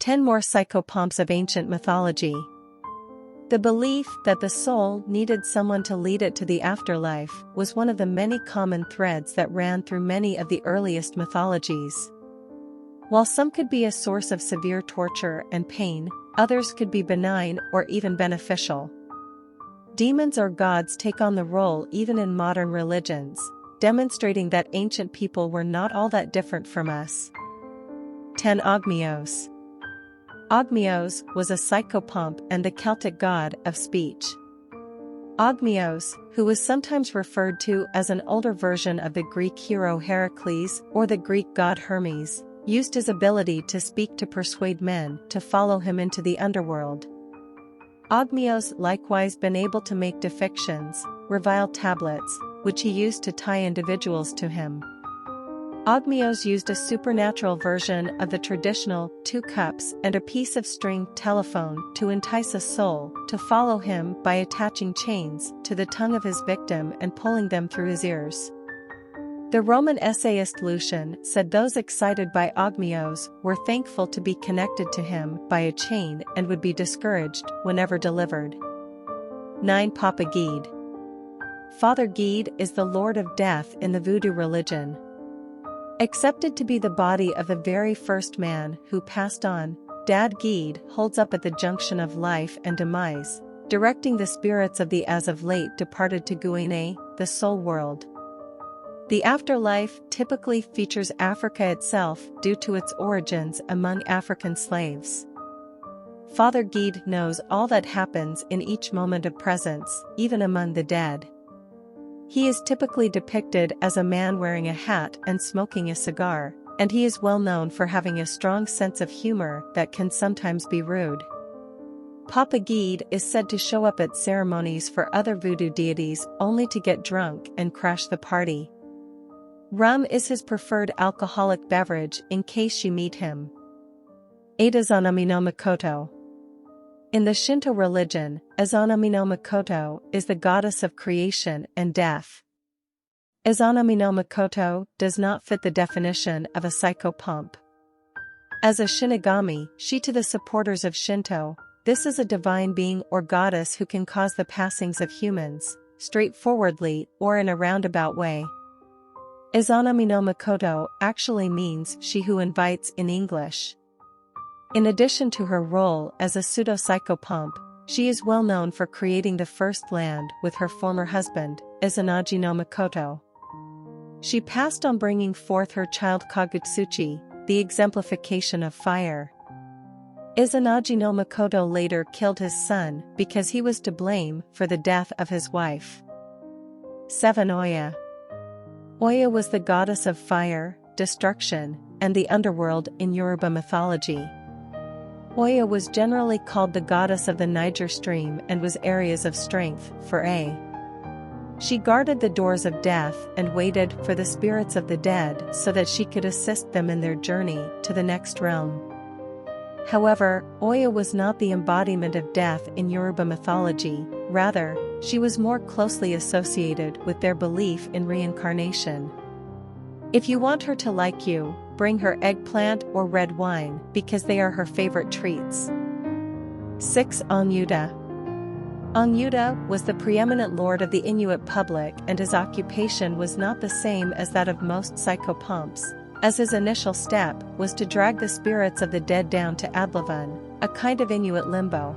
10 more psychopomps of ancient mythology. The belief that the soul needed someone to lead it to the afterlife was one of the many common threads that ran through many of the earliest mythologies. While some could be a source of severe torture and pain, others could be benign or even beneficial. Demons or gods take on the role even in modern religions, demonstrating that ancient people were not all that different from us. 10. Ogmios. Ogmios was a psychopomp and the Celtic god of speech. Ogmios, who was sometimes referred to as an older version of the Greek hero Heracles or the Greek god Hermes, used his ability to speak to persuade men to follow him into the underworld. Ogmios likewise been able to make depictions, revealed tablets, which he used to tie individuals to him. Ogmios used a supernatural version of the traditional 2 cups and a piece of string telephone to entice a soul to follow him by attaching chains to the tongue of his victim and pulling them through his ears. The Roman essayist Lucian said those excited by Ogmios were thankful to be connected to him by a chain and would be discouraged whenever delivered. 9. Papa Gede. Father Gede is the lord of death in the voodoo religion. Accepted to be the body of the very first man who passed on, Dad Gede holds up at the junction of life and demise, directing the spirits of the as of late departed to Guinea, the soul world. The afterlife typically features Africa itself due to its origins among African slaves. Father Gede knows all that happens in each moment of presence, even among the dead. He is typically depicted as a man wearing a hat and smoking a cigar, and he is well known for having a strong sense of humor that can sometimes be rude. Papa Gede is said to show up at ceremonies for other voodoo deities only to get drunk and crash the party. Rum is his preferred alcoholic beverage in case you meet him. 8. Izanami no Mikoto. In the Shinto religion, Izanami no Mikoto is the goddess of creation and death. Izanami no Mikoto does not fit the definition of a psychopomp. As a Shinigami, she to the supporters of Shinto, this is a divine being or goddess who can cause the passings of humans, straightforwardly or in a roundabout way. Izanami no Mikoto actually means she who invites in English. In addition to her role as a pseudo-psychopomp, she is well known for creating the first land with her former husband, Izanagi no Mikoto. She passed on bringing forth her child Kagutsuchi, the exemplification of fire. Izanagi no Mikoto later killed his son because he was to blame for the death of his wife. 7. Oya. Oya was the goddess of fire, destruction, and the underworld in Yoruba mythology. Oya was generally called the goddess of the Niger stream and was areas of strength for A. She guarded the doors of death and waited for the spirits of the dead so that she could assist them in their journey to the next realm. However, Oya was not the embodiment of death in Yoruba mythology, rather, she was more closely associated with their belief in reincarnation. If you want her to like you, bring her eggplant or red wine because they are her favorite treats. 6. Onyuda. Onyuda was the preeminent lord of the Inuit public and his occupation was not the same as that of most psychopomps, as his initial step was to drag the spirits of the dead down to Adlavan, a kind of Inuit limbo.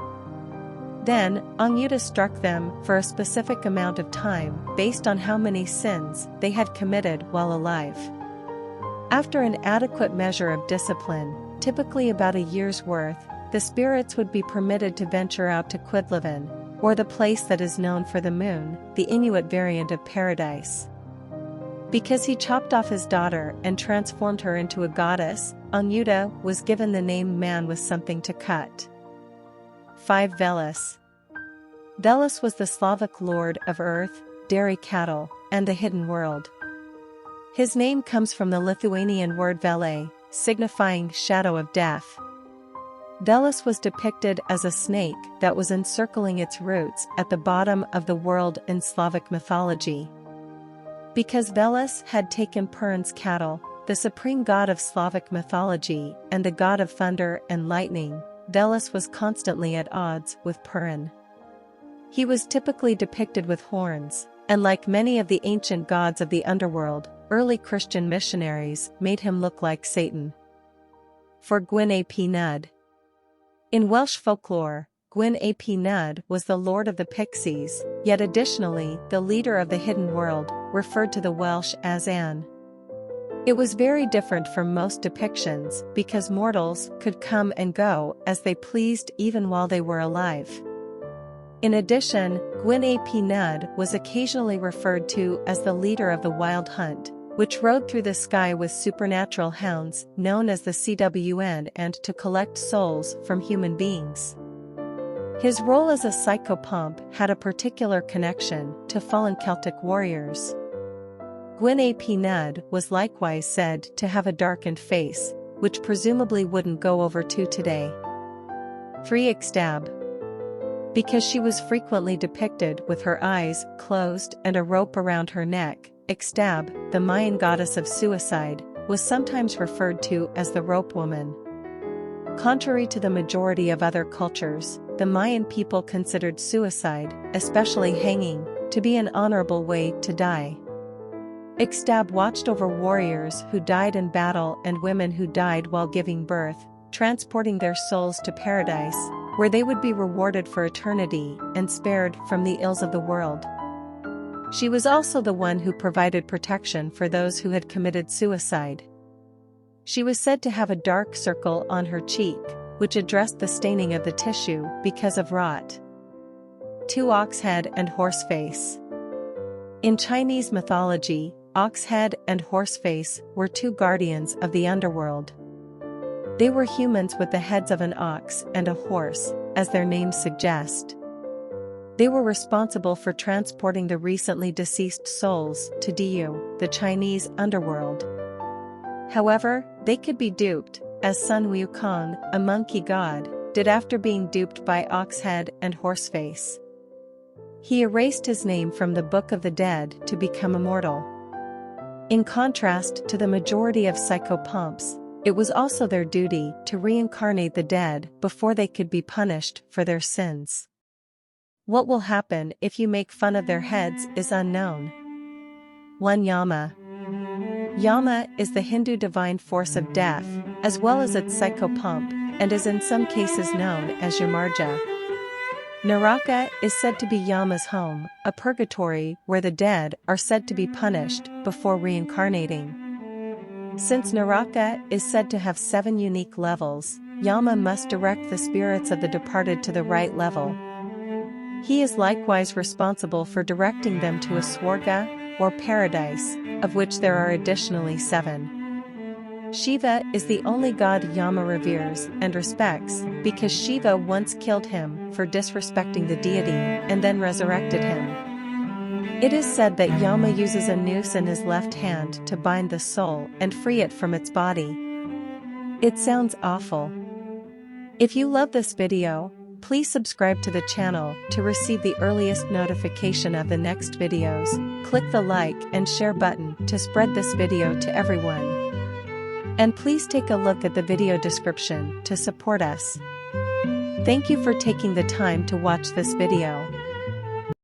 Then, Onyuda struck them for a specific amount of time based on how many sins they had committed while alive. After an adequate measure of discipline, typically about a year's worth, the spirits would be permitted to venture out to Quidlivan, or the place that is known for the moon, the Inuit variant of paradise. Because he chopped off his daughter and transformed her into a goddess, Onyuda was given the name man with something to cut. 5. Veles. Veles was the Slavic lord of earth, dairy cattle, and the hidden world. His name comes from the Lithuanian word vele, signifying shadow of death. Veles was depicted as a snake that was encircling its roots at the bottom of the world in Slavic mythology. Because Veles had taken Perun's cattle, The supreme god of Slavic mythology and the god of thunder and lightning, Veles was constantly at odds with Purin. He was typically depicted with horns, and like many of the ancient gods of the underworld, early Christian missionaries made him look like Satan. For Gwyn ap Nudd. In Welsh folklore, Gwyn ap Nudd was the lord of the Pixies, yet additionally the leader of the hidden world, referred to the Welsh as An. It was very different from most depictions because mortals could come and go as they pleased even while they were alive. In addition, Gwyn ap Nudd was occasionally referred to as the leader of the wild hunt, which rode through the sky with supernatural hounds known as the CWN and to collect souls from human beings. His role as a psychopomp had a particular connection to fallen Celtic warriors. Gwyn ap Nudd was likewise said to have a darkened face, which presumably wouldn't go over too today. 3. Ixtab. Because she was frequently depicted with her eyes closed and a rope around her neck, Ixtab, the Mayan goddess of suicide, was sometimes referred to as the rope woman. Contrary to the majority of other cultures, the Mayan people considered suicide, especially hanging, to be an honorable way to die. Ixtab watched over warriors who died in battle and women who died while giving birth, transporting their souls to paradise, where they would be rewarded for eternity and spared from the ills of the world. She was also the one who provided protection for those who had committed suicide. She was said to have a dark circle on her cheek, which addressed the staining of the tissue because of rot. 2. Oxhead and Horseface. In Chinese mythology, Oxhead and Horseface were two guardians of the underworld. They were humans with the heads of an ox and a horse, as their names suggest. They were responsible for transporting the recently deceased souls to Diyu, the Chinese underworld. However, they could be duped, as Sun Wukong, a monkey god, did after being duped by Oxhead and Horseface. He erased his name from the Book of the Dead to become immortal. In contrast to the majority of psychopomps, it was also their duty to reincarnate the dead before they could be punished for their sins. What will happen if you make fun of their heads is unknown. 1. Yama. Yama is the Hindu divine force of death, as well as its psychopomp, and is in some cases known as Yamarja. Naraka is said to be Yama's home, a purgatory where the dead are said to be punished before reincarnating. Since Naraka is said to have 7 unique levels, Yama must direct the spirits of the departed to the right level. He is likewise responsible for directing them to a Swarga, or paradise, of which there are additionally 7. Shiva is the only god Yama reveres and respects, because Shiva once killed him for disrespecting the deity and then resurrected him. It is said that Yama uses a noose in his left hand to bind the soul and free it from its body. It sounds awful. If you love this video, please subscribe to the channel to receive the earliest notification of the next videos. Click the like and share button to spread this video to everyone. And please take a look at the video description to support us. Thank you for taking the time to watch this video.